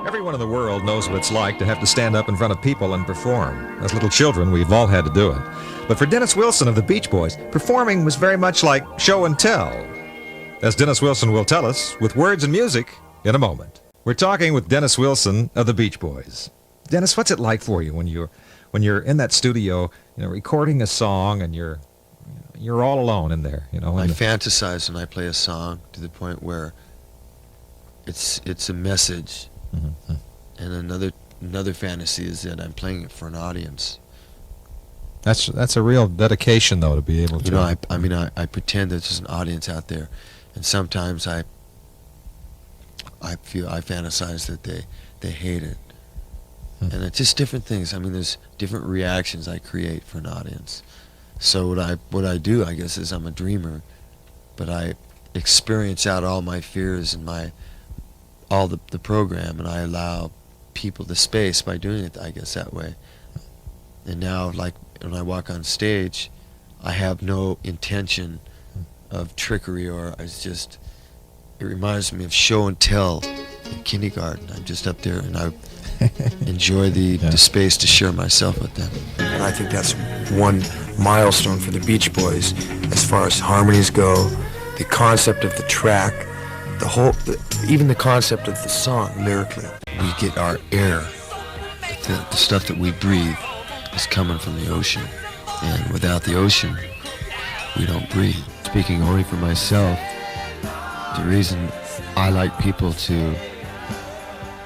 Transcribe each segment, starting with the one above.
Everyone in the world knows what it's like to have to stand up in front of people and perform. As little children, we've all had to do it. But for Dennis Wilson of the Beach Boys, performing was very much like show and tell. As Dennis Wilson will tell us, with words and music, in a moment. We're talking with Dennis Wilson of the Beach Boys. Dennis, what's it like for you when you're in that studio, recording a song and you're all alone in there, I fantasize when I play a song to the point where it's a message. Mm-hmm. And another fantasy is that I'm playing it for an audience. That's a real dedication, though, to be able to. I pretend that there's an audience out there, and sometimes I fantasize that they hate it, and it's just different things. There's different reactions I create for an audience. So what I do, I guess, is I'm a dreamer, but I experience out all my fears and all the program, and I allow people the space by doing it, I guess, that way. And now, like, when I walk on stage, I have no intention of trickery, or it reminds me of show and tell in kindergarten. I'm just up there, and I enjoy the space to share myself with them. And I think that's one milestone for the Beach Boys as far as harmonies go, the concept of the track, even the concept of the song lyrically. We get our air, the stuff that we breathe is coming from the ocean, and without the ocean we don't breathe. Speaking only for myself, the reason I like people to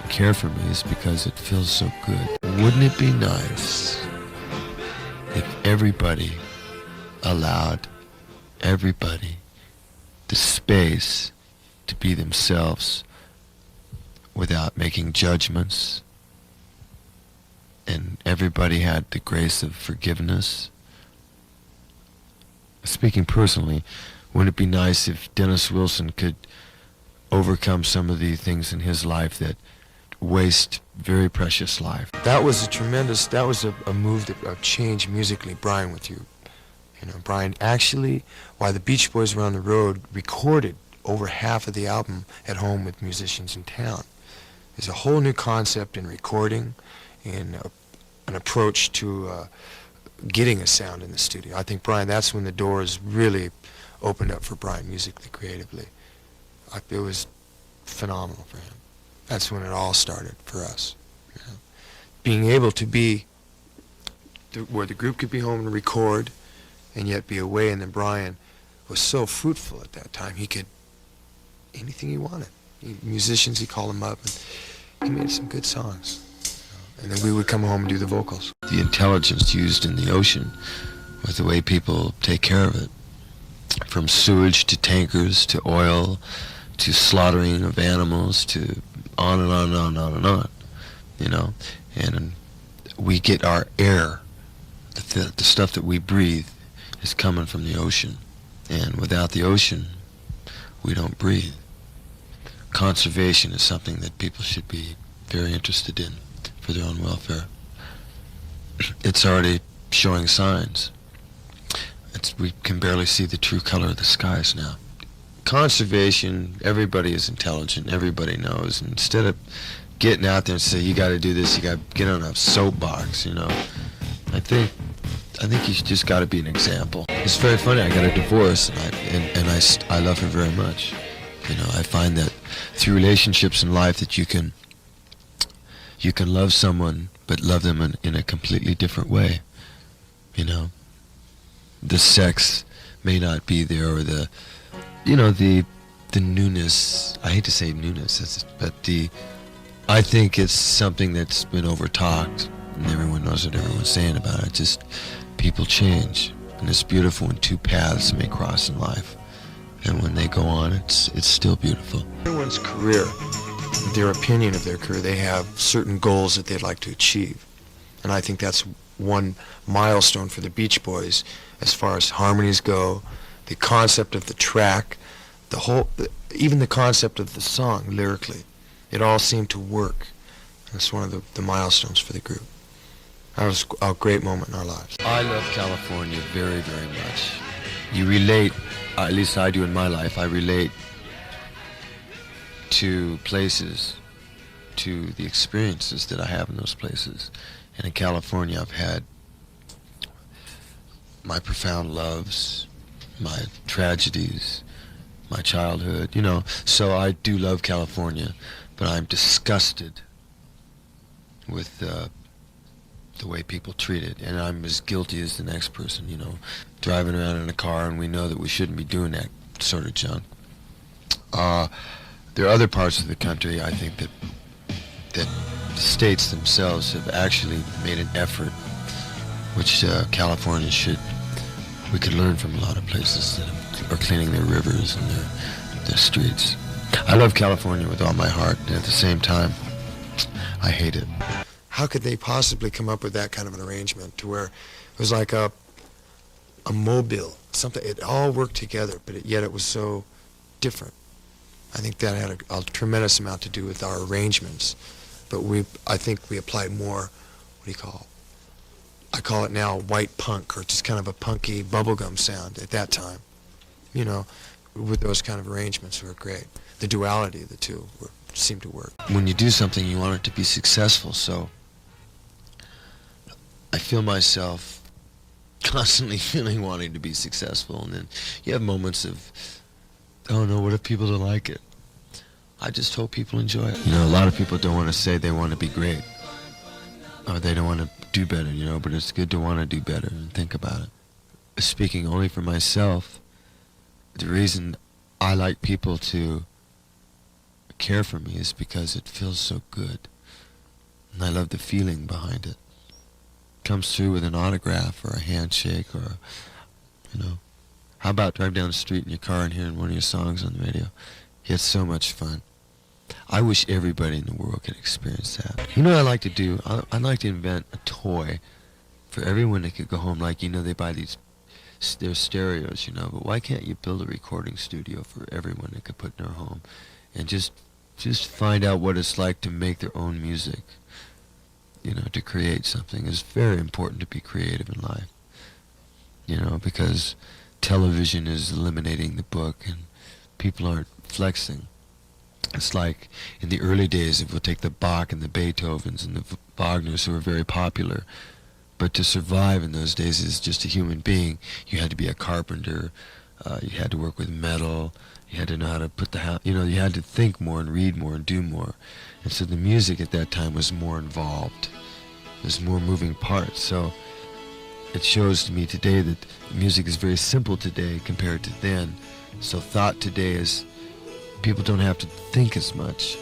care for me is because it feels so good. Wouldn't it be nice if everybody allowed everybody the space to be themselves without making judgments, and everybody had the grace of forgiveness? Speaking personally, wouldn't it be nice if Dennis Wilson could overcome some of the things in his life that waste very precious life? That was a move that changed musically, Brian, with you. Brian actually, while the Beach Boys were on the road, recorded over half of the album at home with musicians in town. There's a whole new concept in recording and an approach to getting a sound in the studio. I think, Brian, that's when the doors really opened up for Brian musically, creatively. It was phenomenal for him. That's when it all started for us. Being able to be where the group could be home and record and yet be away, and then Brian was so fruitful at that time. He could anything he wanted. Musicians, he called them up, and he made some good songs. And then we would come home and do the vocals. The intelligence used in the ocean with the way people take care of it, from sewage to tankers to oil to slaughtering of animals to on and on and on and on and on, and we get our air, the stuff that we breathe is coming from the ocean, and without the ocean we don't breathe. Conservation is something that people should be very interested in for their own welfare. It's already showing signs. We can barely see the true color of the skies now. Conservation, everybody is intelligent, everybody knows. And instead of getting out there and say, you got to do this, you got to get on a soapbox, I think you just got to be an example. It's very funny, I got a divorce, and I love her very much. I find that through relationships in life that you can love someone, but love them in a completely different way. The sex may not be there, or the newness. I hate to say newness, but I think it's something that's been over-talked, and everyone knows what everyone's saying about it. Just people change, and it's beautiful when two paths may cross in life. And when they go on, it's still beautiful. Everyone's career, their opinion of their career, they have certain goals that they'd like to achieve. And I think that's one milestone for the Beach Boys as far as harmonies go, the concept of the track, even the concept of the song lyrically. It all seemed to work. That's one of the milestones for the group. That was a great moment in our lives. I love California very, very much. You relate, at least I do in my life, I relate to places to the experiences that I have in those places. And in California, I've had my profound loves, my tragedies, my childhood, you know. So I do love California, but I'm disgusted with the way people treat it. And I'm as guilty as the next person, you know, driving around in a car, and we know that we shouldn't be doing that sort of junk. There are other parts of the country, I think, that the states themselves have actually made an effort, which California we could learn from a lot of places that are cleaning their rivers and their streets. I love California with all my heart, and at the same time, I hate it. How could they possibly come up with that kind of an arrangement to where it was like a mobile, something, it all worked together, but yet it was so different? I think that had a tremendous amount to do with our arrangements, but I think we applied more, I call it now white punk, or just kind of a punky bubblegum sound at that time. You know, with those kind of arrangements were great. The duality of the two seemed to work. When you do something, you want it to be successful, so I feel myself constantly wanting to be successful, and then you have moments of, oh no, what if people don't like it? I just hope people enjoy it. You know, a lot of people don't want to say they want to be great, or they don't want to do better, you know, but it's good to want to do better and think about it. Speaking only for myself, the reason I like people to care for me is because it feels so good, and I love the feeling behind it. Comes through with an autograph or a handshake, or, you know, how about drive down the street in your car and hearing one of your songs on the radio? It's so much fun. I wish everybody in the world could experience that. You know what I like to do? I'd like to invent a toy for everyone that could go home. Like, you know, they buy their stereos, you know, but why can't you build a recording studio for everyone that could put in their home and just find out what it's like to make their own music? You know, to create something. It's very important to be creative in life, you know, because television is eliminating the book and people aren't flexing. It's like in the early days, if we'll take the Bach and the Beethovens and the Wagners, who were very popular, but to survive in those days as just a human being, you had to be a carpenter, you had to work with metal, you had to know how to put the house, you know, you had to think more and read more and do more. And so the music at that time was more involved. There's more moving parts. So it shows to me today that music is very simple today compared to then. So thought today is people don't have to think as much.